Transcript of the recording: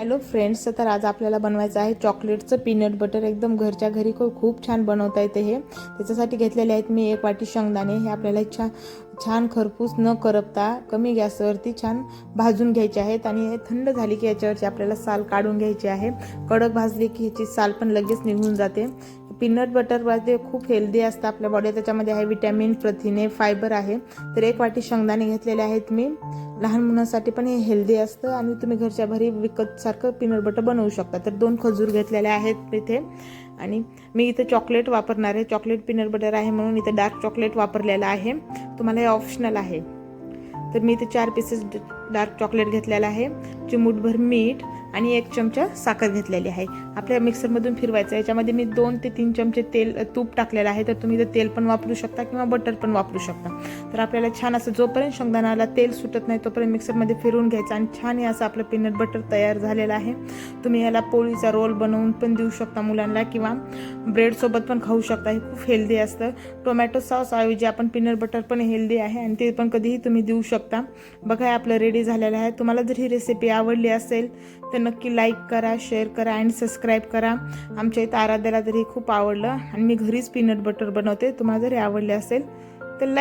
Hello friends, तर आज आपल्याला बनवायचं आहे चॉकलेटचं पीनट बटर. एकदम घरच्या घरी खूप छान बनवता येते हे. त्याच्यासाठी घेतलेले आहेत मी 1 वाटी शेंगदाणे. हे आपल्याला छान खरपूस न करपता कमी गॅसवरती छान भाजून घ्यायचे आहेत आणि हे थंड झाली की याच्यावरची आपल्याला साल काढून घ्यायची आहे. कडक भाजली की ह्याची साल पण लगेच निघून जाते. पीनट बटरमध्ये खूप हेल्दी असतं आपल्या बॉडी. त्याच्यामध्ये आहे विटॅमिन, प्रथिने, फायबर आहे. तर 1 वाटी शेंगदाणे घेतलेले आहेत मी. लहान मुलांसाठी पण हे हेल्दी असतं आणि तुम्ही घरच्या घरी विकत सारखं पीनट बटर बनवू शकता. तर 2 खजूर घेतलेले आहेत इथे आणि मी इथे चॉकलेट वापरणार आहे. चॉकलेट पीनट बटर आहे म्हणून इथे डार्क चॉकलेट वापरलेलं आहे. तुम्हाला हे ऑप्शनल आहे. तर मी इथे 4 पीसेस डार्क चॉकलेट घेतलेला आहे. चिमूटभर मीठ आणि 1 चमचा साखर घेतलेली आहे. आपल्या मिक्सरमधून फिरवायचं. याच्यामध्ये मी 2 ते 3 चमचे तूप टाकलेलं आहे. तर तुम्ही इथे तेल पण वापरू शकता किंवा बटर पण वापरू शकता. तर आपल्याला छान असं जोपर्यंत शेंगदाण्याला तेल सुटत नाही तोपर्यंत मिक्सरमध्ये फिरवून घ्यायचं आणि छान हे असं आपलं पीनट बटर तयार झालेलं आहे. तुम्ही याला पोळीचा रोल बनवून पण देऊ शकता मुलांना किंवा ब्रेडसोबत पण खाऊ शकता. हे खूप हेल्दी असतं. टोमॅटो सॉस ऐवजी आपण पीनट बटर पण हेल्दी आहे आणि ते पण कधीही तुम्ही देऊ शकता. बघा हे आपलं रेडी झालेलं आहे. तुम्हाला जर ही रेसिपी आवडली असेल तर नक्की लाईक करा, शेअर करा आणि सबस्क्राईब करा. आमच्या इथं आराध्याला तरी खूप आवडलं आणि मी घरीच पीनट बटर बनवते. तुम्हाला जर हे आवडले असेल तर लाईक